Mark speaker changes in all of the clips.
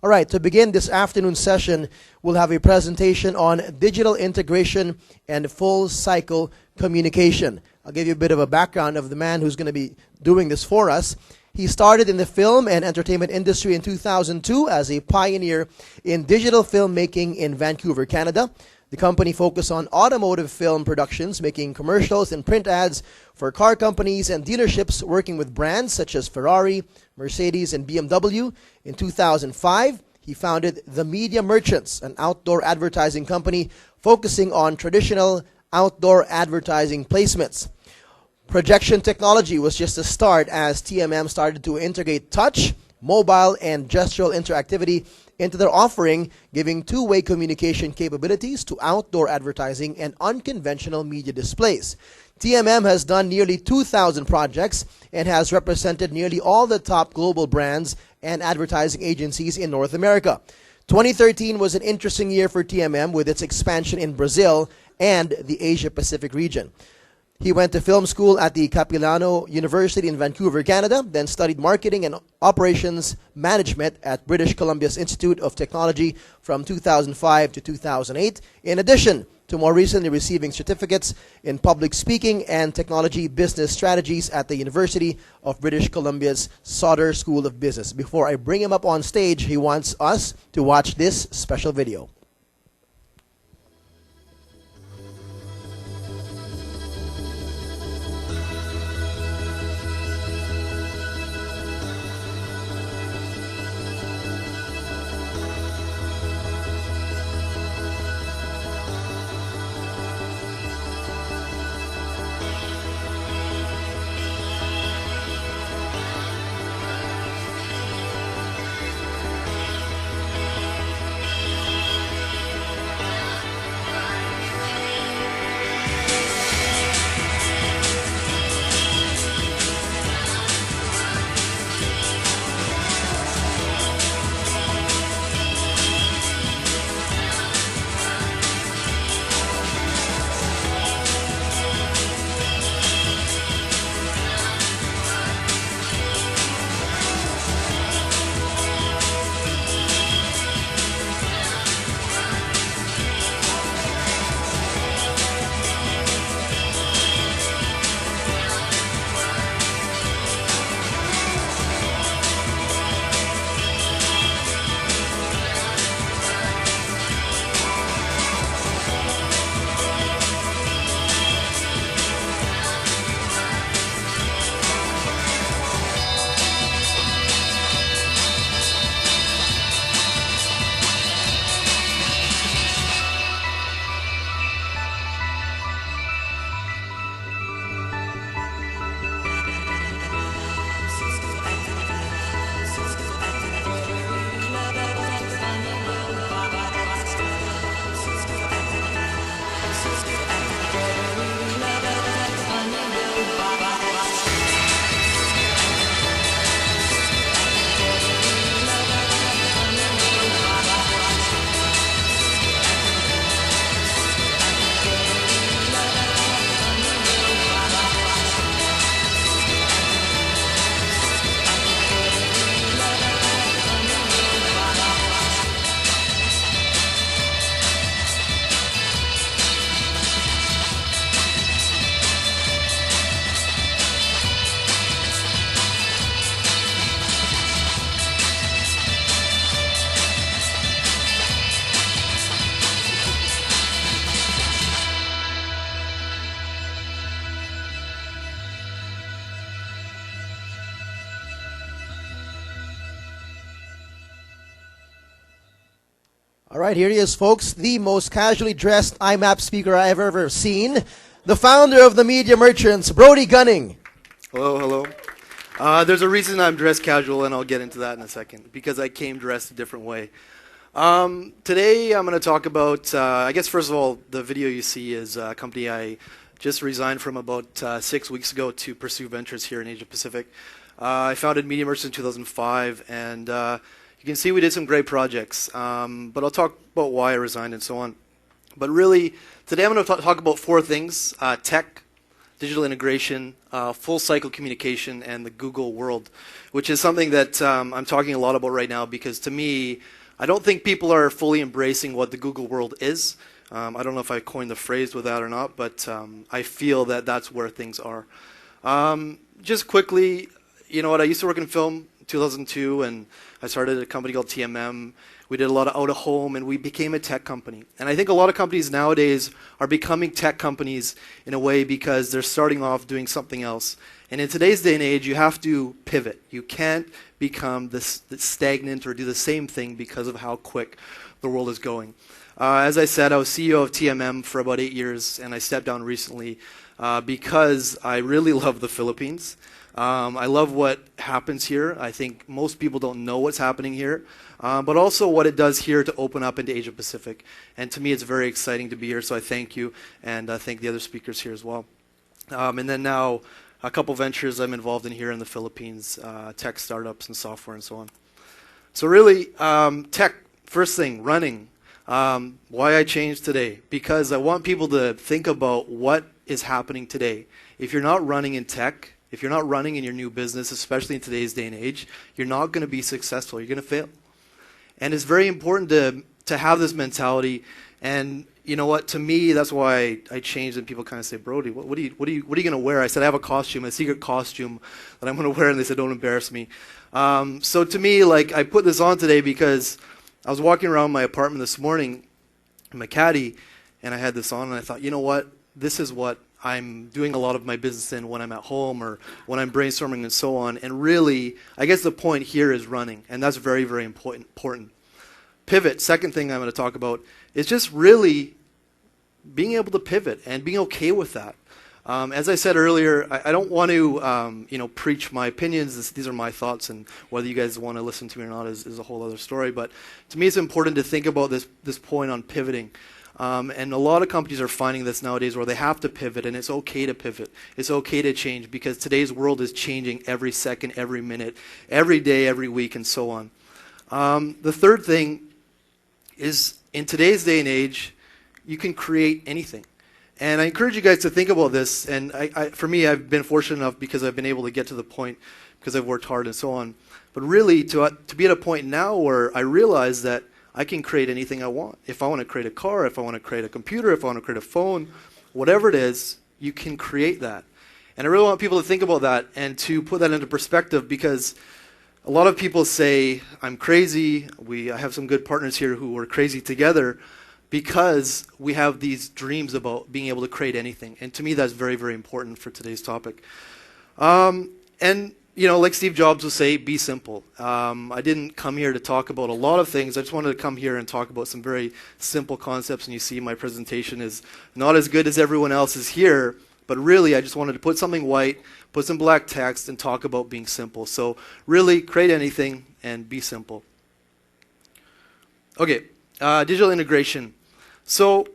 Speaker 1: All right, to begin this afternoon session, we'll have a presentation on digital integration and full cycle communication. I'll give you a bit of a background of the man who's going to be doing this for us. He started in the film and entertainment industry in 2002 as a pioneer in digital filmmaking in Vancouver, Canada. The company focused on automotive film productions, making commercials and print ads for car companies and dealerships, working with brands such as Ferrari, Mercedes, and BMW. In 2005, he founded The Media Merchants, an outdoor advertising company focusing on traditional outdoor advertising placements. Projection technology was just a start as TMM started to integrate touch, mobile, and gestural interactivity into their offering, giving two-way communication capabilities to outdoor advertising and unconventional media displays. TMM has done nearly 2,000 projects and has represented nearly all the top global brands and advertising agencies in North America. 2013 was an interesting year for TMM with its expansion in Brazil and the Asia-Pacific region. He went to film school at the Capilano University in Vancouver, Canada, then studied marketing and operations management at British Columbia's Institute of Technology from 2005 to 2008, in addition to more recently receiving certificates in public speaking and technology business strategies at the University of British Columbia's Sauder School of Business. Before I bring him up on stage, he wants us to watch this special video. All right, here he is, folks, the most casually dressed IMAP speaker I've ever seen, the founder of the Media Merchants, Brody Gunning.
Speaker 2: Hello, hello. There's a reason I'm dressed casual, and I'll get into that in a second, because I came dressed a different way. Today I'm going to talk about, I guess first of all, the video you see is a company I just resigned from about 6 weeks ago to pursue ventures here in Asia Pacific. I founded Media Merchants in 2005, and you can see we did some great projects, but I'll talk about why I resigned and so on. But really, today I'm going to talk about four things: tech, digital integration, full cycle communication, and the Google world, which is something that I'm talking a lot about right now because to me, I don't think people are fully embracing what the Google world is. I don't know if I coined the phrase with that or not, but I feel that that's where things are. Just quickly, you know what, I used to work in film in 2002, and I started a company called TMM. We did a lot of out-of-home, and we became a tech company. And I think a lot of companies nowadays are becoming tech companies in a way because they're starting off doing something else. And in today's day and age, you have to pivot. You can't become this stagnant or do the same thing because of how quick the world is going. As I said, I was CEO of TMM for about 8 years, and I stepped down recently because I really love the Philippines. I love what happens here. I think most people don't know what's happening here, but also what it does here to open up into Asia Pacific. And to me, it's very exciting to be here, so I thank you, and I thank the other speakers here as well. And then now, a couple ventures I'm involved in here in the Philippines, tech startups and software and so on. So really, tech, first thing, running. Why I changed today? Because I want people to think about what is happening today. If you're not running in tech, if you're not running in your new business, especially in today's day and age, you're not going to be successful. You're going to fail. And it's very important to have this mentality. And you know what? To me, that's why I changed. And people kind of say, "Brody, what are you going to wear?" I said, "I have a costume, a secret costume that I'm going to wear." And they said, "Don't embarrass me." So to me, like I put this on today because I was walking around my apartment this morning in Makati, and I had this on, and I thought, you know what? This is what I'm doing a lot of my business in when I'm at home or when I'm brainstorming and so on. And really, I guess the point here is running, and that's very, very important. Pivot, second thing I'm going to talk about, is just really being able to pivot and being okay with that. As I said earlier, I don't want to preach my opinions. These are my thoughts, and whether you guys want to listen to me or not is a whole other story. But to me, it's important to think about this point on pivoting. And a lot of companies are finding this nowadays where they have to pivot, and it's okay to pivot. It's okay to change because today's world is changing every second, every minute, every day, every week, and so on. The third thing is in today's day and age, you can create anything. And I encourage you guys to think about this. And for me, I've been fortunate enough because I've been able to get to the point because I've worked hard and so on. But really, to be at a point now where I realize that I can create anything I want. If I want to create a car, if I want to create a computer, if I want to create a phone, whatever it is, you can create that. And I really want people to think about that and to put that into perspective because a lot of people say, I'm crazy. I have some good partners here who are crazy together because we have these dreams about being able to create anything. And to me, that's very, very important for today's topic. And like Steve Jobs would say, be simple. I didn't come here to talk about a lot of things. I just wanted to come here and talk about some very simple concepts. And you see my presentation is not as good as everyone else's here, but really I just wanted to put something white, put some black text, and talk about being simple. So really, create anything and be simple. Okay, digital integration. So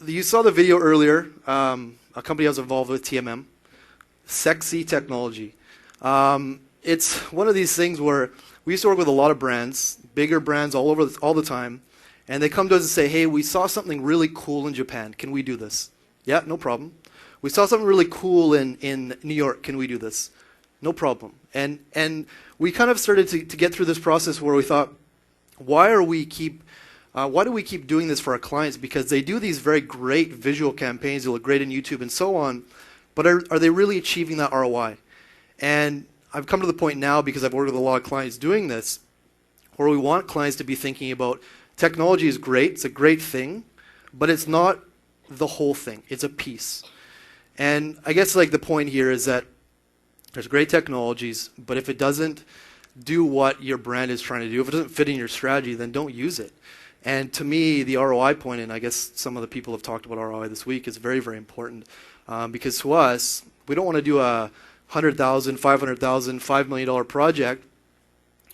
Speaker 2: you saw the video earlier, a company I was involved with, TMM. Sexy technology. It's one of these things where we used to work with a lot of brands, bigger brands all the time, and they come to us and say, hey, we saw something really cool in Japan. Can we do this? Yeah, no problem. We saw something really cool in New York. Can we do this? No problem. And we kind of started to get through this process where we thought, why do we keep doing this for our clients? Because they do these very great visual campaigns, they look great on YouTube and so on, but are they really achieving that ROI? And I've come to the point now, because I've worked with a lot of clients doing this, where we want clients to be thinking about technology is great, it's a great thing, but it's not the whole thing, it's a piece. And I guess like the point here is that there's great technologies, but if it doesn't do what your brand is trying to do, if it doesn't fit in your strategy, then don't use it. And to me, the ROI point, and I guess some of the people have talked about ROI this week, is very, very important. Because to us, we don't want to do a $100,000, $500,000, $5 million project,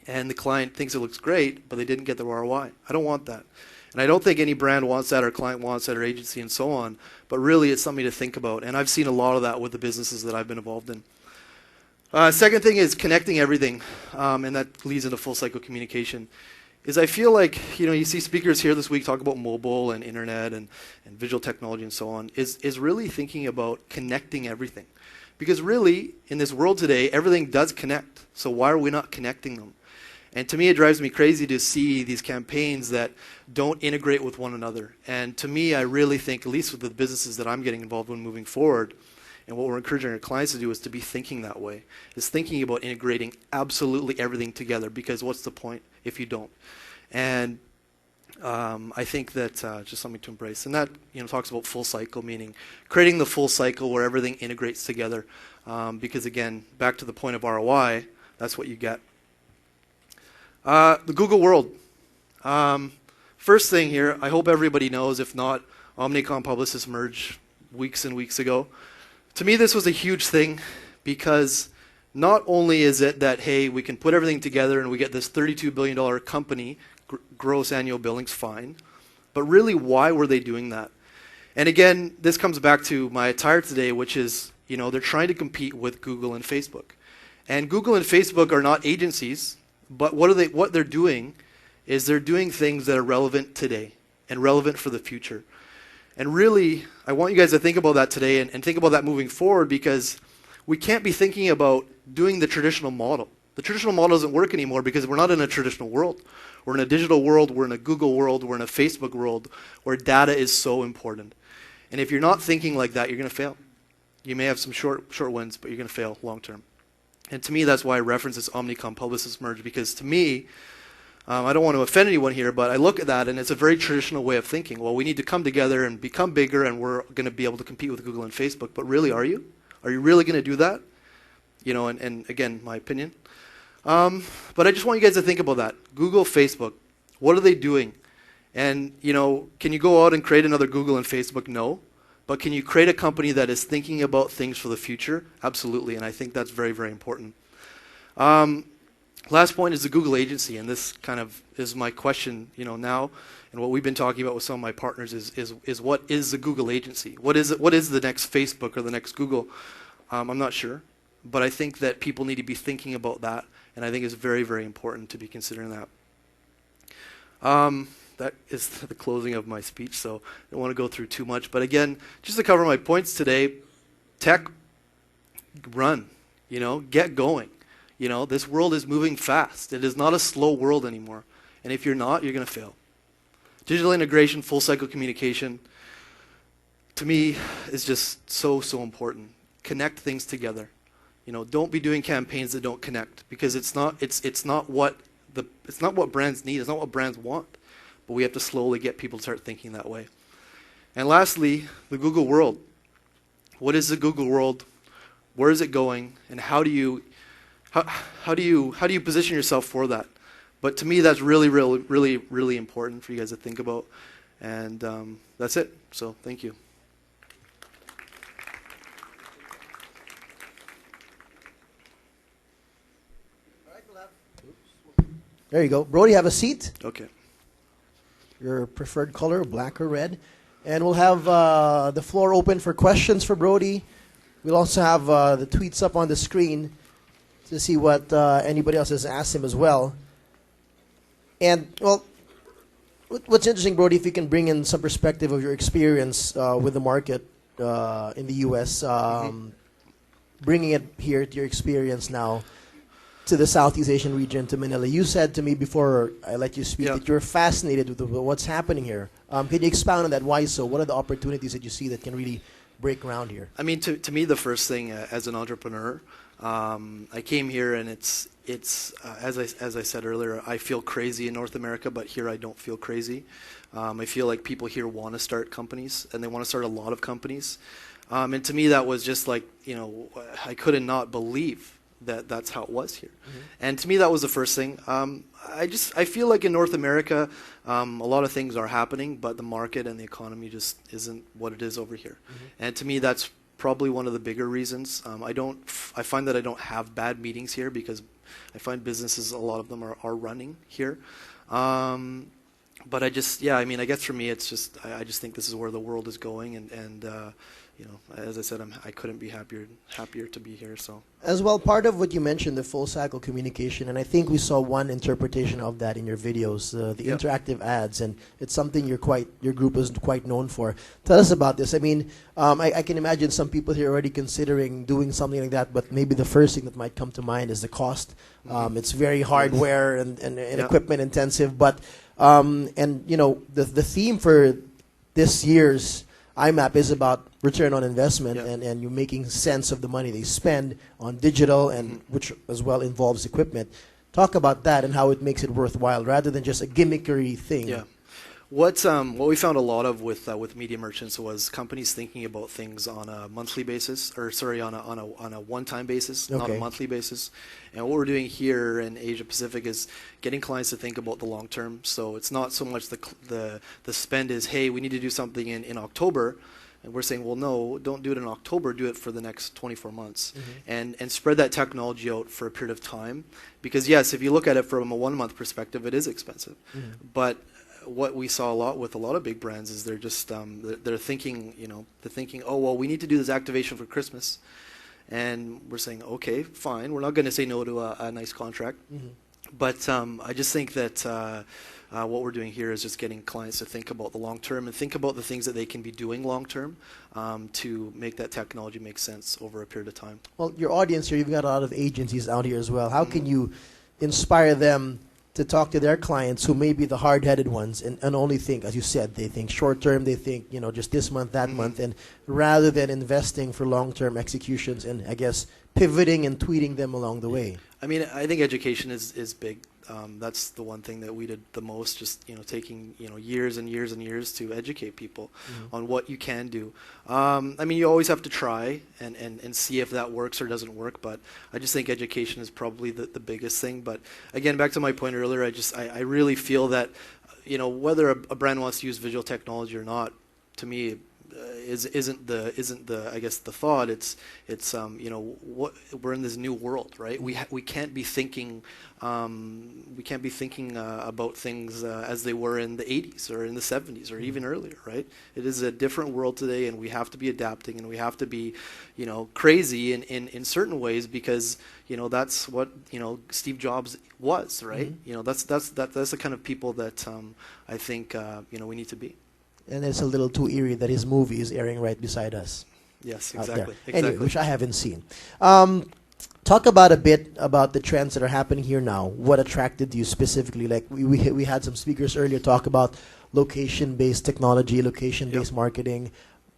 Speaker 2: and the client thinks it looks great, but they didn't get the ROI. I don't want that. And I don't think any brand wants that, or client wants that, or agency, and so on. But really, it's something to think about. And I've seen a lot of that with the businesses that I've been involved in. Second thing is connecting everything, and that leads into full cycle communication. is I feel like, you see speakers here this week talk about mobile and internet and visual technology and so on, is really thinking about connecting everything. Because really, in this world today, everything does connect. So why are we not connecting them? And to me, it drives me crazy to see these campaigns that don't integrate with one another. And to me, I really think, at least with the businesses that I'm getting involved in moving forward, and what we're encouraging our clients to do is to be thinking that way, is thinking about integrating absolutely everything together, because what's the point if you don't? And I think that's just something to embrace. And that talks about full cycle, meaning creating the full cycle where everything integrates together. Because again, back to the point of ROI, that's what you get. The Google world. First thing here, I hope everybody knows, if not, Omnicom Publicis merged weeks and weeks ago. To me, this was a huge thing, because not only is it that, hey, we can put everything together and we get this $32 billion company, gross annual billings, fine, but really, why were they doing that? And again, this comes back to my attire today, which is, they're trying to compete with Google and Facebook. And Google and Facebook are not agencies, but what they're doing is they're doing things that are relevant today and relevant for the future. And really, I want you guys to think about that today and think about that moving forward, because we can't be thinking about doing the traditional model. The traditional model doesn't work anymore because we're not in a traditional world. We're in a digital world, we're in a Google world, we're in a Facebook world where data is so important. And if you're not thinking like that, you're going to fail. You may have some short wins, but you're going to fail long term. And to me, that's why I reference this Omnicom Publicis merge, because to me, I don't want to offend anyone here, but I look at that and it's a very traditional way of thinking. Well, we need to come together and become bigger and we're going to be able to compete with Google and Facebook. But really, are you? Are you really going to do that? And again, my opinion. But I just want you guys to think about that. Google, Facebook, what are they doing? And, can you go out and create another Google and Facebook? No. But can you create a company that is thinking about things for the future? Absolutely. And I think that's very, very important. Last point is the Google agency, and this kind of is my question, now, and what we've been talking about with some of my partners is what is the Google agency? What is it? What is the next Facebook or the next Google? I'm not sure, but I think that people need to be thinking about that, and I think it's very, very important to be considering that. That is the closing of my speech, so I don't want to go through too much. But again, just to cover my points today, tech, run, get going. This world is moving fast. It is not a slow world anymore. And if you're not, you're going to fail. Digital integration, full cycle communication, to me, is just so, so important. Connect things together. Don't be doing campaigns that don't connect, because it's not what brands need. It's not what brands want. But we have to slowly get people to start thinking that way. And lastly, the Google world. What is the Google world? Where is it going? And how do you position yourself for that? But to me, that's really, really, really, really important for you guys to think about. And that's it. So thank you.
Speaker 1: There you go. Brody, have a seat.
Speaker 2: Okay.
Speaker 1: Your preferred color, black or red. And we'll have the floor open for questions for Brody. We'll also have the tweets up on the screen to see what anybody else has asked him as well. And, well, what's interesting, Brody, if you can bring in some perspective of your experience with the market in the U.S., bringing it here to your experience now to the Southeast Asian region, to Manila. You said to me before I let you speak that you're fascinated with what's happening here. Can you expound on that? Why so? What are the opportunities that you see that can really break ground here?
Speaker 2: I mean, to me, the first thing as an entrepreneur, I came here and it's as I said earlier, I feel crazy in North America, but here I don't feel crazy. I feel like people here want to start companies, and they want to start a lot of companies. And to me, that was just like, I couldn't not believe that that's how it was here. And to me, that was the first thing. I feel like in North America, a lot of things are happening, but the market and the economy just isn't what it is over here. And to me, that's probably one of the bigger reasons. I find that I don't have bad meetings here because I find businesses, a lot of them are running here. but I just, yeah, I mean, I guess for me, it's just, I just think this is where the world is going, and you know, as I said, I couldn't be happier to be here. So
Speaker 1: As well, part of what you mentioned, the full cycle communication, and I think we saw one interpretation of that in your videos, the
Speaker 2: Yep.
Speaker 1: interactive ads, and it's something your group is quite known for. Tell us about this. I mean, I can imagine some people here already considering doing something like that, but maybe the first thing that might come to mind is the cost. It's very hardware and
Speaker 2: Yeah.
Speaker 1: equipment intensive, but and you know the theme for this year's IMAP is about return on investment,
Speaker 2: Yeah.
Speaker 1: and you're making sense of the money they spend on digital, and which as well involves equipment. Talk about that and how it makes it worthwhile rather than just a gimmicky thing.
Speaker 2: yeah. What we found a lot of with media merchants was companies thinking about things on a monthly basis, or sorry, on a one-time basis, not a
Speaker 1: Okay.
Speaker 2: monthly basis. And what we're doing here in Asia Pacific is getting clients to think about the long term. So it's not so much the spend is, hey, we need to do something in October. And we're saying, well, no, don't do it in October. Do it for the next 24 months, and spread that technology out for a period of time. Because yes, if you look at it from a 1 month perspective, it is expensive. But what we saw a lot with a lot of big brands is they're just they're thinking, you know, they're thinking, oh well, we need to do this activation for Christmas, and we're saying, okay, fine, we're not going to say no to a nice contract. But I just think that what we're doing here is just getting clients to think about the long term and think about the things that they can be doing long term to make that technology make sense over a period of time.
Speaker 1: Well, your audience here, you've got a lot of agencies out here as well. How can you inspire them to talk to their clients who may be the hard-headed ones and only think, as you said, they think short-term, they think, you know, just this month, that month, and rather than investing for long-term executions and, I guess, pivoting and tweeting them along the way?
Speaker 2: I mean, I think education is big. That's the one thing that we did the most, just, you know, taking, you know, years and years and years to educate people on what you can do. I mean, you always have to try and see if that works or doesn't work, but I just think education is probably the biggest thing. But again, back to my point earlier, I really feel that, you know, whether a brand wants to use visual technology or not, to me, isn't the I guess the thought. It's you know, what we're in this new world, right? We can't be thinking about things as they were in the 80s or in the 70s or even earlier, right? It is a different world today, and we have to be adapting, and we have to be, you know, crazy in certain ways, because, you know, that's what, you know, Steve Jobs was, right? You know, that's the kind of people that I think you know, we need to be.
Speaker 1: And it's a little too eerie that his movie is airing right beside us.
Speaker 2: Yes,
Speaker 1: out there.
Speaker 2: exactly.
Speaker 1: Anyway, which I haven't seen. Talk about a bit about the trends that are happening here now. What attracted you specifically? Like we had some speakers earlier talk about location-based technology, location-based marketing,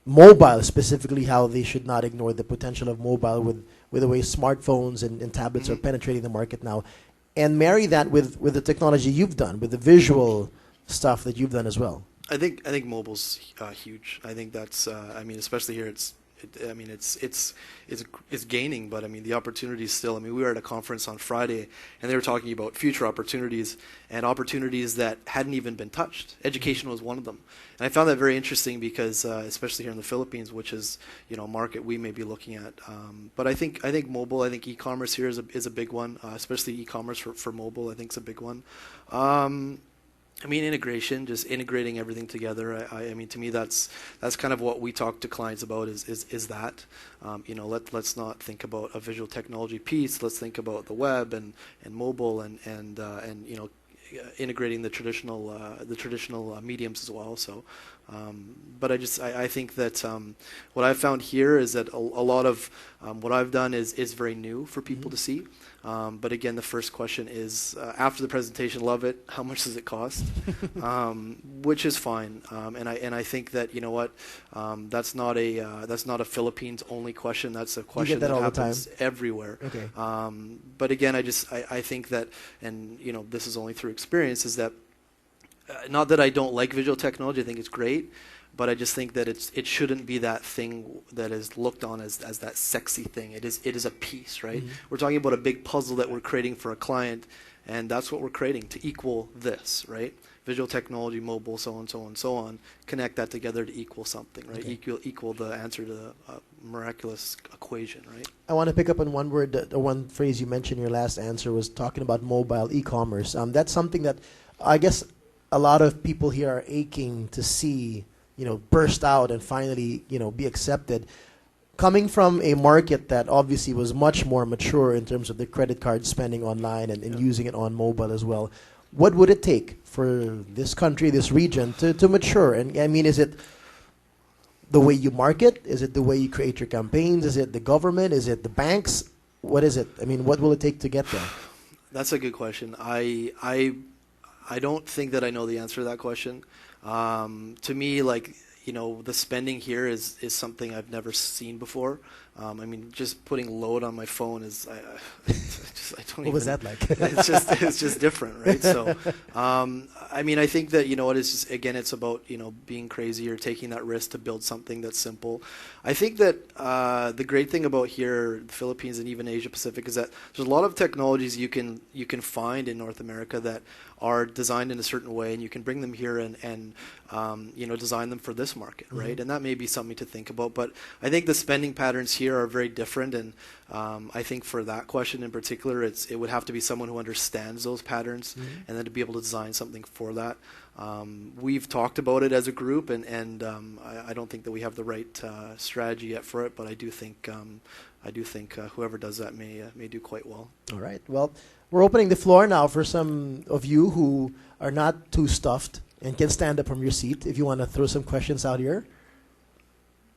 Speaker 1: mobile specifically, how they should not ignore the potential of mobile with the way smartphones and tablets are penetrating the market now, and marry that with the technology you've done, with the visual stuff that you've done as well.
Speaker 2: I think mobile's huge. I think that's I mean, especially here, it's gaining, but I mean, the opportunities still. I mean, we were at a conference on Friday, and they were talking about future opportunities and opportunities that hadn't even been touched. Education was one of them, and I found that very interesting because, especially here in the Philippines, which is, you know, a market we may be looking at. But I think mobile. I think e-commerce here is a big one, especially e-commerce for mobile. I think is a big one. I mean, integration, just integrating everything together. I mean, to me, that's kind of what we talk to clients about is that. You know, let's not think about a visual technology piece. Let's think about the web and mobile and you know, integrating the traditional mediums as well. So, but I think that what I've found here is that a lot of what I've done is very new for people to see. But again, the first question is, after the presentation, love it, how much does it cost? Which is fine. And I think that, you know what, that's not a Philippines only question. That's a question that happens everywhere.
Speaker 1: Okay.
Speaker 2: But again, I think that, and you know, this is only through experience, is that not that I don't like visual technology, I think it's great, but I just think that it shouldn't be that thing that is looked on as that sexy thing. It is a piece, right? We're talking about a big puzzle that we're creating for a client, and that's what we're creating to equal this, right? Visual technology, mobile, so on, so on, so on. Connect that together to equal something, right? Okay. Equal the answer to the miraculous equation, right?
Speaker 1: I want to pick up on one word, one phrase you mentioned in your last answer was talking about mobile e-commerce. That's something that I guess a lot of people here are aching to see, burst out and finally, be accepted. Coming from a market that obviously was much more mature in terms of the credit card spending online and using it on mobile as well, what would it take for this country, this region, to mature? And I mean, is it the way you market? Is it the way you create your campaigns? Is it the government? Is it the banks? What is it? I mean, what will it take to get there?
Speaker 2: That's a good question. I don't think that I know the answer to that question. To me, like, the spending here is something I've never seen before. I mean, just putting load on my phone is, I don't.
Speaker 1: What was that like?
Speaker 2: it's just different, right? So, I mean, I think that it's just, again, it's about being crazy or taking that risk to build something that's simple. I think that the great thing about here, the Philippines and even Asia Pacific, is that there's a lot of technologies you can find in North America that are designed in a certain way, and you can bring them here and design them for this market, right? And that may be something to think about. But I think the spending patterns here are very different, and I think for that question in particular, it would have to be someone who understands those patterns, and then to be able to design something for that. We've talked about it as a group, and I don't think that we have the right strategy yet for it, but I do think whoever does that may do quite well.
Speaker 1: All right. Well, we're opening the floor now for some of you who are not too stuffed and can stand up from your seat if you want to throw some questions out here.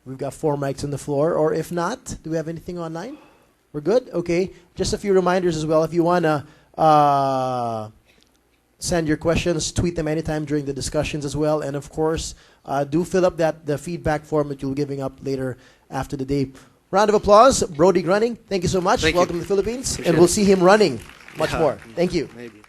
Speaker 1: We've got 4 mics on the floor, or if not, do we have anything online? We're good? Okay. Just a few reminders as well. If you want to send your questions, tweet them anytime during the discussions as well. And of course, do fill up the feedback form that you'll be giving up later after the day. Round of applause. Brody Grunning, thank you so much.
Speaker 2: Thank
Speaker 1: Welcome
Speaker 2: you.
Speaker 1: to the Philippines.
Speaker 2: Appreciate
Speaker 1: and we'll
Speaker 2: it.
Speaker 1: see him running much more. Thank you.
Speaker 2: Maybe.